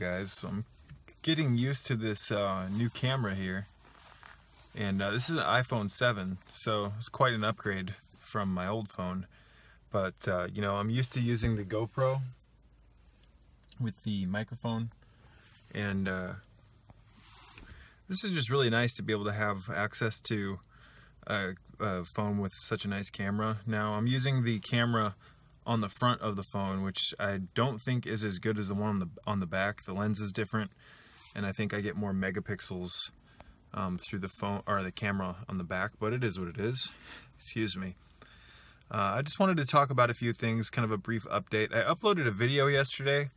guys. So I'm getting used to this new camera here, and this is an iPhone 7, so it's quite an upgrade from my old phone. But you know, I'm used to using the GoPro with the microphone, and this is just really nice to be able to have access to a phone with such a nice camera. Now I'm using the camera on the front of the phone, which I don't think is as good as the one on the back. The lens is different, and I think I get more megapixels through the phone or the camera on the back, but it is what it is. Excuse me. I just wanted to talk about a few things, kind of a brief update. I uploaded a video yesterday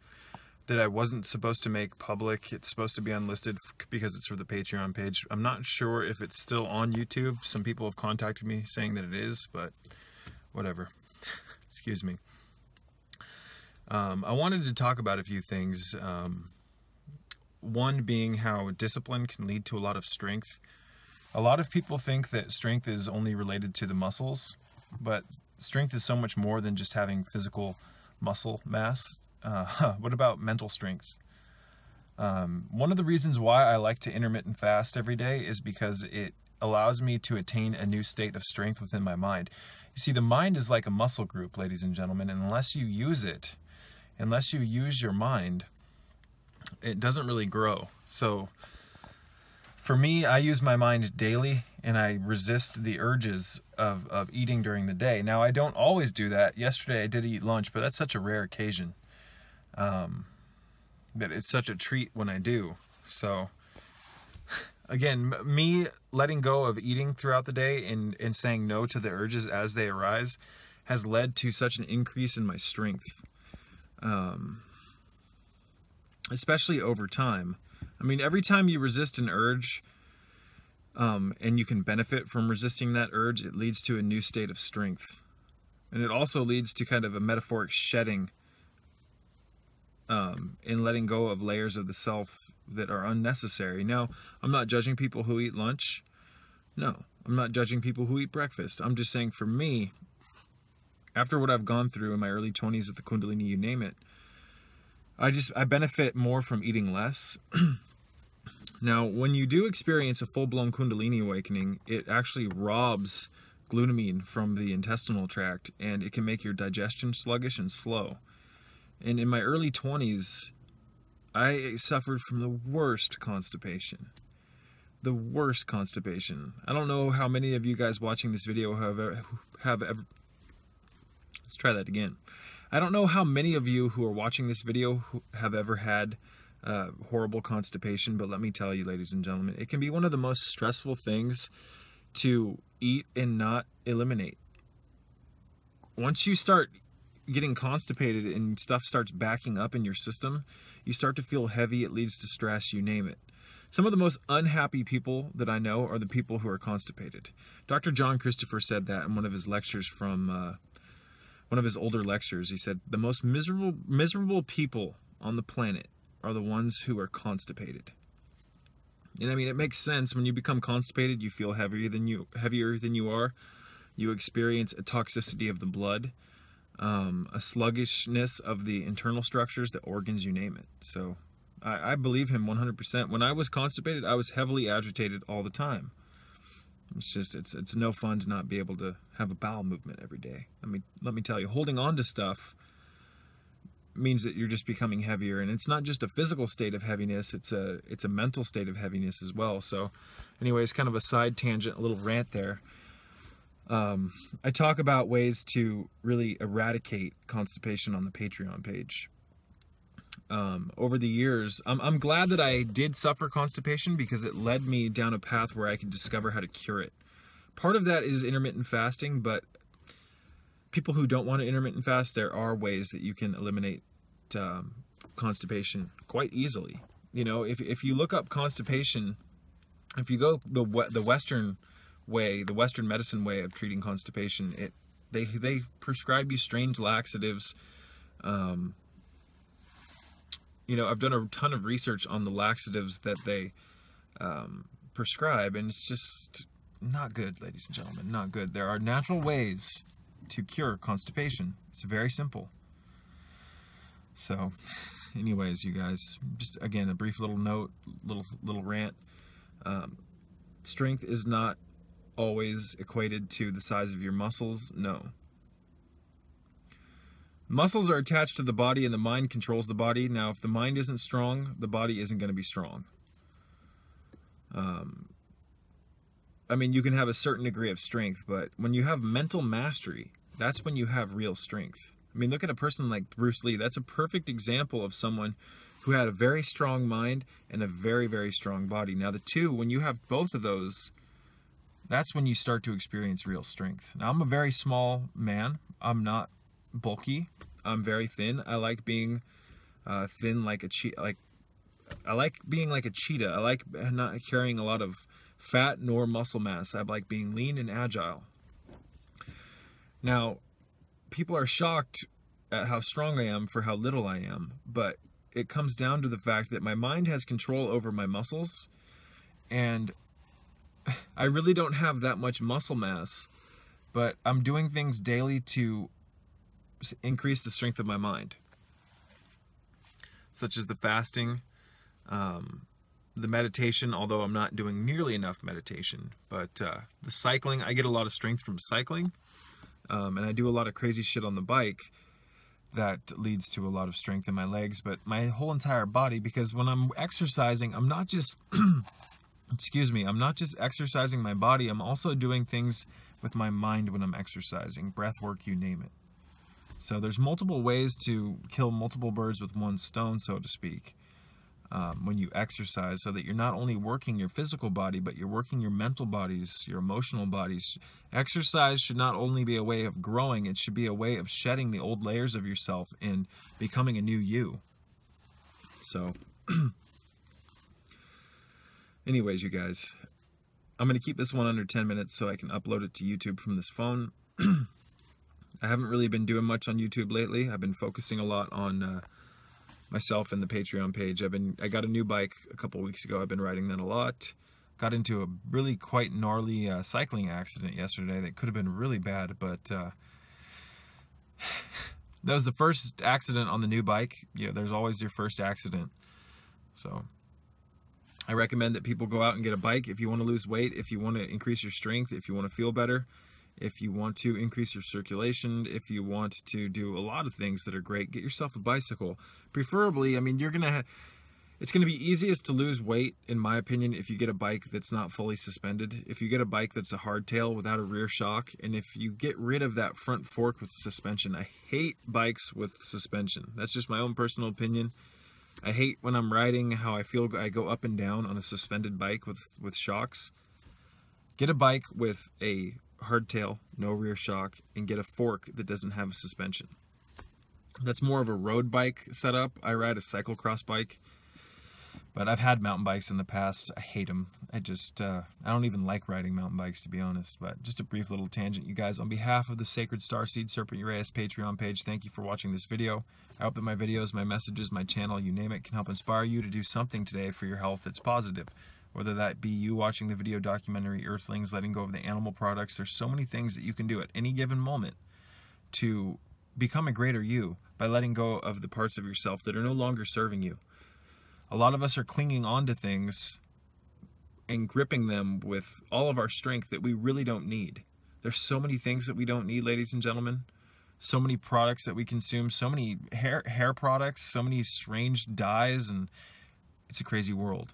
that I wasn't supposed to make public. It's supposed to be unlisted because it's for the Patreon page. I'm not sure if it's still on YouTube. Some people have contacted me saying that it is, but whatever. Excuse me. I wanted to talk about a few things. One being how discipline can lead to a lot of strength. A lot of people think that strength is only related to the muscles, but strength is so much more than just having physical muscle mass. What about mental strength? One of the reasons why I like to intermittent fast every day is because it allows me to attain a new state of strength within my mind. You see, the mind is like a muscle group, ladies and gentlemen, and unless you use it, unless you use your mind, it doesn't really grow. So for me, I use my mind daily, and I resist the urges of eating during the day. Now, I don't always do that. Yesterday I did eat lunch, but that's such a rare occasion. But it's such a treat when I do. So again, me letting go of eating throughout the day and saying no to the urges as they arise has led to such an increase in my strength, especially over time. I mean, every time you resist an urge, and you can benefit from resisting that urge, it leads to a new state of strength. And it also leads to kind of a metaphoric shedding, in letting go of layers of the self that are unnecessary. Now, I'm not judging people who eat lunch. No, I'm not judging people who eat breakfast. I'm just saying, for me, after what I've gone through in my early 20s with the Kundalini, you name it, I benefit more from eating less. Now, when you do experience a full-blown Kundalini awakening, it actually robs glutamine from the intestinal tract, and it can make your digestion sluggish and slow. And in my early 20s, I suffered from the worst constipation. The worst constipation. I don't know how many of you guys watching this video have ever... Let's try that again. I don't know how many of you who are watching this video have ever had horrible constipation, but let me tell you, ladies and gentlemen, it can be one of the most stressful things to eat and not eliminate. Once you start getting constipated and stuff starts backing up in your system, you start to feel heavy, it leads to stress, you name it. Some of the most unhappy people that I know are the people who are constipated. Dr. John Christopher said that in one of his lectures from one of his older lectures. He said, the most miserable people on the planet are the ones who are constipated. And I mean, it makes sense. When you become constipated, you feel heavier than you are. You experience a toxicity of the blood, a sluggishness of the internal structures, the organs, you name it. So I believe him 100%. When I was constipated, I was heavily agitated all the time. It's just, it's no fun to not be able to have a bowel movement every day. Let me tell you, holding on to stuff means that you're just becoming heavier, and it's not just a physical state of heaviness, it's a mental state of heaviness as well. So anyways, kind of a side tangent, a little rant there. I talk about ways to really eradicate constipation on the Patreon page. Over the years, I'm glad that I did suffer constipation, because it led me down a path where I could discover how to cure it. Part of that is intermittent fasting, but people who don't want to intermittent fast, there are ways that you can eliminate constipation quite easily. You know, if you look up constipation, if you go the Western way, the Western medicine way of treating constipation, they prescribe you strange laxatives. You know, I've done a ton of research on the laxatives that they prescribe, and it's just not good, ladies and gentlemen, not good. There are natural ways to cure constipation. It's very simple. So anyways, you guys, just again, a brief little note, little rant. Strength is not always equated to the size of your muscles. No. Muscles are attached to the body and the mind controls the body. Now, if the mind isn't strong, the body isn't going to be strong. I mean, you can have a certain degree of strength, but when you have mental mastery, that's when you have real strength. I mean, look at a person like Bruce Lee. That's a perfect example of someone who had a very strong mind and a very, very strong body. Now, the two, when you have both of those, that's when you start to experience real strength. Now, I'm a very small man. I'm not bulky. I'm very thin. I like being thin like a cheetah. I like being like a cheetah. I like not carrying a lot of fat nor muscle mass. I like being lean and agile. Now, people are shocked at how strong I am for how little I am, but it comes down to the fact that my mind has control over my muscles, and I really don't have that much muscle mass, but I'm doing things daily to increase the strength of my mind, such as the fasting, the meditation, although I'm not doing nearly enough meditation, but the cycling, I get a lot of strength from cycling, and I do a lot of crazy shit on the bike that leads to a lot of strength in my legs, but my whole entire body, because when I'm exercising, I'm not just excuse me, I'm not just exercising my body, I'm also doing things with my mind when I'm exercising, breath work, you name it. So there's multiple ways to kill multiple birds with one stone, so to speak, when you exercise, so that you're not only working your physical body, but you're working your mental bodies, your emotional bodies. Exercise should not only be a way of growing, it should be a way of shedding the old layers of yourself and becoming a new you. So anyways, you guys, I'm going to keep this one under 10 minutes so I can upload it to YouTube from this phone. I haven't really been doing much on YouTube lately. I've been focusing a lot on myself and the Patreon page. I got a new bike a couple weeks ago. I've been riding that a lot. Got into a really quite gnarly cycling accident yesterday that could have been really bad, but that was the first accident on the new bike. Yeah, there's always your first accident. So I recommend that people go out and get a bike if you want to lose weight, if you want to increase your strength, if you want to feel better, if you want to increase your circulation, if you want to do a lot of things that are great. Get yourself a bicycle. Preferably, I mean, it's going to be easiest to lose weight, in my opinion, if you get a bike that's not fully suspended. If you get a bike that's a hardtail without a rear shock, and if you get rid of that front fork with suspension. I hate bikes with suspension. That's just my own personal opinion. I hate when I'm riding how I feel I go up and down on a suspended bike with shocks. Get a bike with a hardtail, no rear shock, and get a fork that doesn't have a suspension. That's more of a road bike setup. I ride a cyclocross bike, but I've had mountain bikes in the past. I hate them. I don't even like riding mountain bikes, to be honest. But just a brief little tangent, you guys. On behalf of the Sacred Starseed Serpent Uraeus Patreon page, thank you for watching this video. I hope that my videos, my messages, my channel, you name it, can help inspire you to do something today for your health that's positive. Whether that be you watching the video documentary Earthlings, letting go of the animal products. There's so many things that you can do at any given moment to become a greater you by letting go of the parts of yourself that are no longer serving you. A lot of us are clinging on to things and gripping them with all of our strength that we really don't need. There's so many things that we don't need, ladies and gentlemen. So many products that we consume, so many hair products, so many strange dyes, and it's a crazy world.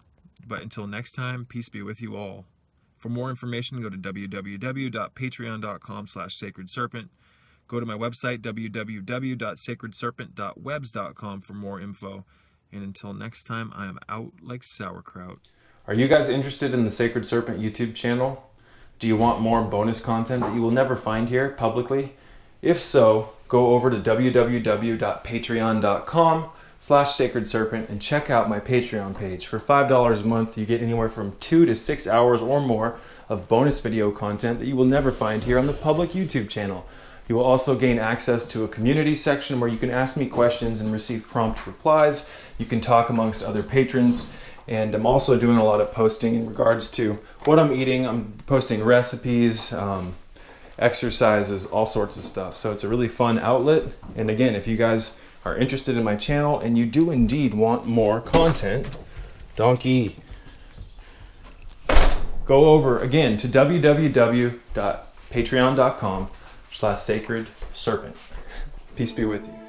But until next time, peace be with you all. For more information, go to www.patreon.com/sacredserpent. Go to my website, www.sacredserpent.webs.com for more info. And until next time, I am out like sauerkraut. Are you guys interested in the Sacred Serpent YouTube channel? Do you want more bonus content that you will never find here publicly? If so, go over to www.patreon.com/sacredserpent and check out my Patreon page. For $5 a month, you get anywhere from 2 to 6 hours or more of bonus video content that you will never find here on the public YouTube channel. You will also gain access to a community section where you can ask me questions and receive prompt replies. You can talk amongst other patrons. And I'm also doing a lot of posting in regards to what I'm eating. I'm posting recipes, exercises, all sorts of stuff. So it's a really fun outlet. And again, if you guys are interested in my channel and you do indeed want more content, donkey, go over again to www.patreon.com/sacred serpent. Peace be with you.